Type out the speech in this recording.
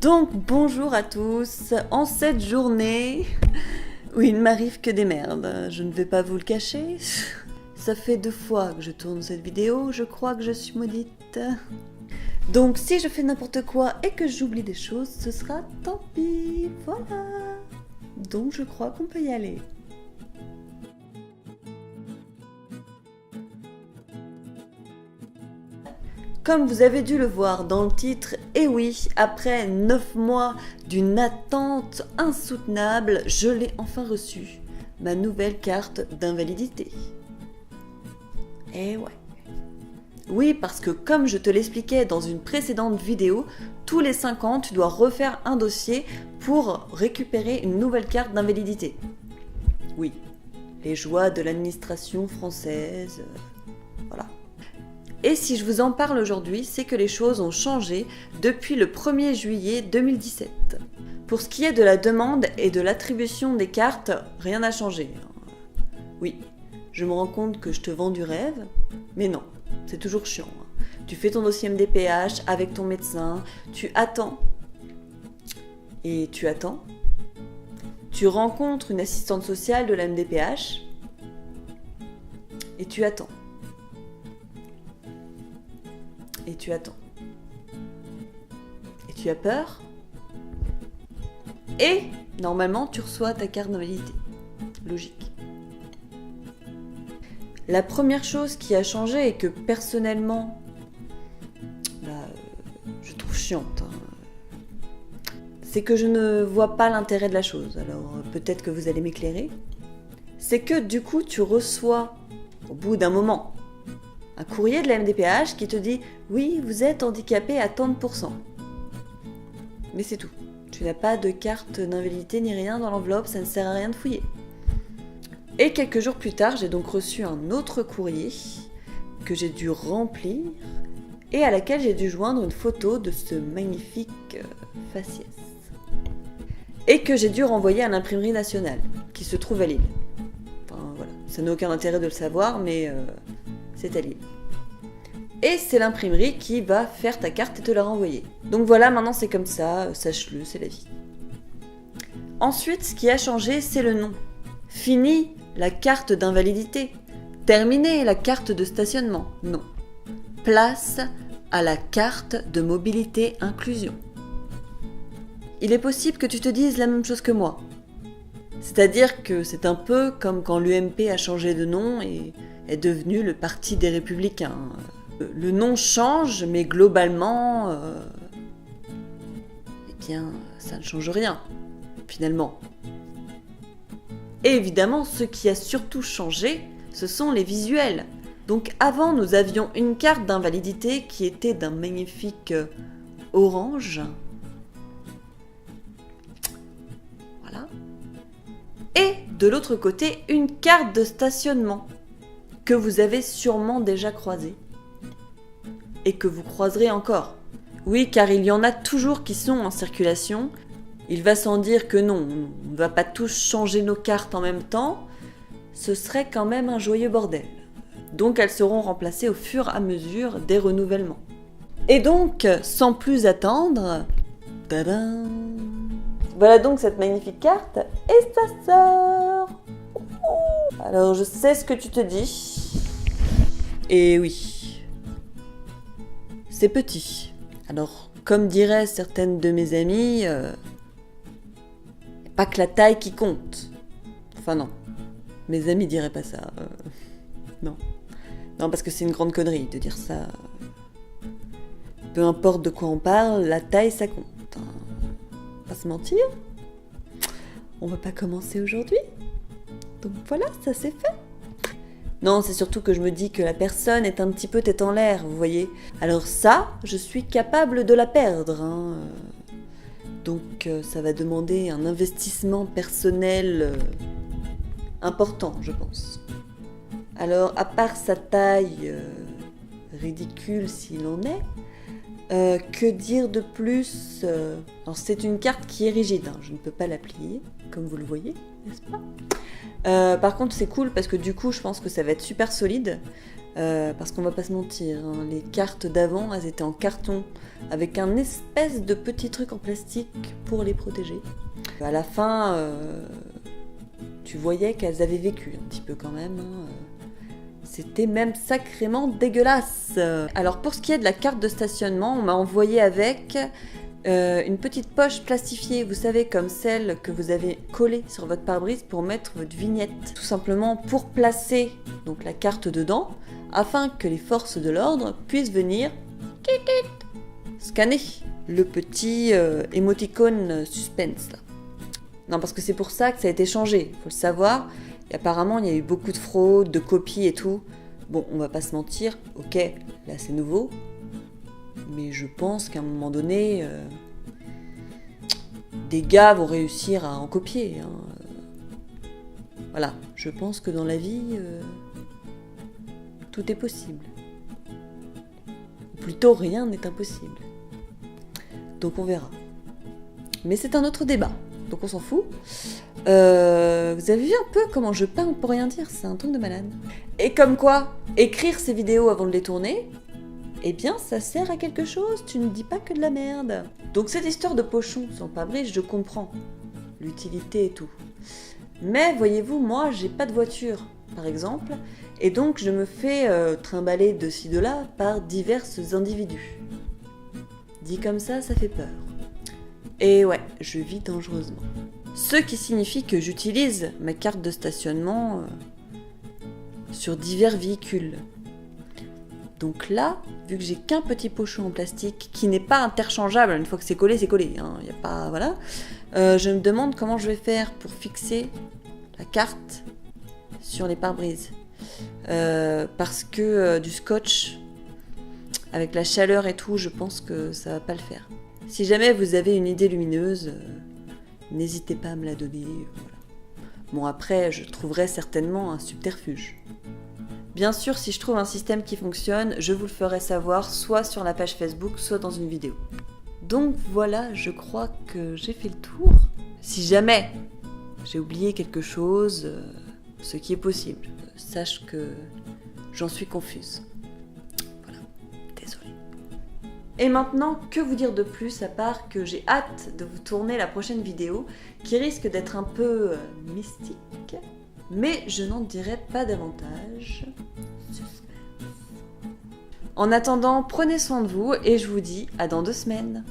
Donc bonjour à tous, en cette journée où il ne m'arrive que des merdes, je ne vais pas vous le cacher, ça fait 2 fois que je tourne cette vidéo, je crois que je suis maudite. Donc si je fais n'importe quoi et que j'oublie des choses, ce sera tant pis, voilà. Donc je crois qu'on peut y aller. Comme vous avez dû le voir dans le titre, et oui, après 9 mois d'une attente insoutenable, je l'ai enfin reçue, ma nouvelle carte d'invalidité. Eh ouais. Oui, parce que comme je te l'expliquais dans une précédente vidéo, tous les 5 ans, tu dois refaire un dossier pour récupérer une nouvelle carte d'invalidité. Oui, les joies de l'administration française, voilà. Et si je vous en parle aujourd'hui, c'est que les choses ont changé depuis le 1er juillet 2017. Pour ce qui est de la demande et de l'attribution des cartes, rien n'a changé. Oui, je me rends compte que je te vends du rêve, mais non, c'est toujours chiant. Tu fais ton dossier MDPH avec ton médecin, tu attends. Et tu attends. Tu rencontres une assistante sociale de la MDPH et tu attends. Et tu attends. Et tu as peur. Et normalement, tu reçois ta carte d'invalidité. Logique. La première chose qui a changé et que personnellement, je trouve chiante, c'est que je ne vois pas l'intérêt de la chose. Alors peut-être que vous allez m'éclairer. C'est que du coup, tu reçois, au bout d'un moment, un courrier de la MDPH qui te dit « Oui, vous êtes handicapé à tant de %. » Mais c'est tout. Tu n'as pas de carte d'invalidité ni rien dans l'enveloppe, ça ne sert à rien de fouiller. Et quelques jours plus tard, j'ai donc reçu un autre courrier que j'ai dû remplir et à laquelle j'ai dû joindre une photo de ce magnifique faciès. Et que j'ai dû renvoyer à l'imprimerie nationale, qui se trouve à Lille. Enfin voilà, ça n'a aucun intérêt de le savoir, mais c'est à Lille. Et c'est l'imprimerie qui va faire ta carte et te la renvoyer. Donc voilà, maintenant c'est comme ça, sache-le, c'est la vie. Ensuite, ce qui a changé, c'est le nom. Fini la carte d'invalidité. Terminé la carte de stationnement. Non. Place à la carte de mobilité inclusion. Il est possible que tu te dises la même chose que moi. C'est-à-dire que c'est un peu comme quand l'UMP a changé de nom et est devenu le Parti des Républicains. Le nom change, mais globalement, eh bien, ça ne change rien, finalement. Et évidemment, ce qui a surtout changé, ce sont les visuels. Donc avant, nous avions une carte d'invalidité qui était d'un magnifique orange. Voilà. Et de l'autre côté, une carte de stationnement que vous avez sûrement déjà croisée. Et que vous croiserez encore. Oui, car il y en a toujours qui sont en circulation. Il va sans dire que non, on ne va pas tous changer nos cartes en même temps. Ce serait quand même un joyeux bordel. Donc elles seront remplacées au fur et à mesure des renouvellements. Et donc, sans plus attendre, tadam, voilà donc cette magnifique carte et sa sœur. Alors je sais ce que tu te dis. Et oui, c'est petit. Alors, comme diraient certaines de mes amies, pas que la taille qui compte. Enfin non, mes amis diraient pas ça. Non. Non, parce que c'est une grande connerie de dire ça. Peu importe de quoi on parle, la taille ça compte. Pas se mentir. On va pas commencer aujourd'hui. Donc voilà, ça c'est fait. Non, c'est surtout que je me dis que la personne est un petit peu tête en l'air, vous voyez. Alors ça, je suis capable de la perdre. Donc ça va demander un investissement personnel important, je pense. Alors, à part sa taille ridicule s'il en est, que dire de plus Alors c'est une carte qui est rigide, je ne peux pas la plier, comme vous le voyez, n'est-ce pas ? Par contre c'est cool parce que du coup je pense que ça va être super solide. Parce qu'on va pas se mentir, hein, les cartes d'avant, elles étaient en carton, avec un espèce de petit truc en plastique pour les protéger. À la fin, tu voyais qu'elles avaient vécu un petit peu quand même. Hein. C'était même sacrément dégueulasse. Alors pour ce qui est de la carte de stationnement, on m'a envoyé avec une petite poche plastifiée, vous savez, comme celle que vous avez collée sur votre pare-brise pour mettre votre vignette. Tout simplement pour placer donc la carte dedans, afin que les forces de l'ordre puissent venir scanner le petit émoticône suspense là. Non, parce que c'est pour ça que ça a été changé, faut le savoir. Et apparemment, il y a eu beaucoup de fraudes, de copies et tout. Bon, on va pas se mentir, ok, là c'est nouveau. Mais je pense qu'à un moment donné, des gars vont réussir à en copier. Hein. Voilà, je pense que dans la vie, tout est possible. Ou plutôt, rien n'est impossible. Donc on verra. Mais c'est un autre débat. Donc on s'en fout. Vous avez vu un peu comment je parle pour rien dire, c'est un truc de malade. Et comme quoi, écrire ces vidéos avant de les tourner, eh bien ça sert à quelque chose, tu ne dis pas que de la merde. Donc cette histoire de pochon sans pare-brise, je comprends l'utilité et tout. Mais voyez-vous, moi j'ai pas de voiture, par exemple, et donc je me fais trimballer de ci de là par divers individus. Dit comme ça fait peur. Et ouais, je vis dangereusement. Ce qui signifie que j'utilise ma carte de stationnement sur divers véhicules. Donc là, vu que j'ai qu'un petit pochon en plastique qui n'est pas interchangeable, une fois que c'est collé, hein, y a pas, voilà. Je me demande comment je vais faire pour fixer la carte sur les pare-brises. Parce que du scotch, avec la chaleur et tout, je pense que ça va pas le faire. Si jamais vous avez une idée lumineuse, n'hésitez pas à me la donner. Voilà. Bon, après, je trouverai certainement un subterfuge. Bien sûr, si je trouve un système qui fonctionne, je vous le ferai savoir soit sur la page Facebook, soit dans une vidéo. Donc voilà, je crois que j'ai fait le tour. Si jamais j'ai oublié quelque chose, ce qui est possible, sache que j'en suis confuse. Et maintenant, que vous dire de plus à part que j'ai hâte de vous tourner la prochaine vidéo qui risque d'être un peu mystique, mais je n'en dirai pas davantage. Suspense. En attendant, prenez soin de vous et je vous dis à dans 2 semaines.